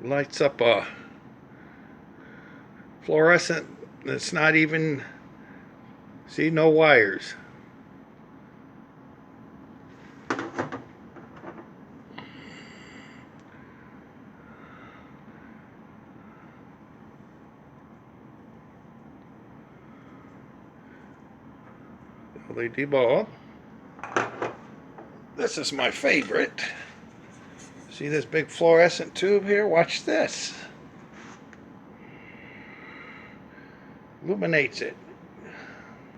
lights up a fluorescent that's not even, see, no wires. LED bulb. This is my favorite. See this big fluorescent tube here? Watch this. Illuminates it.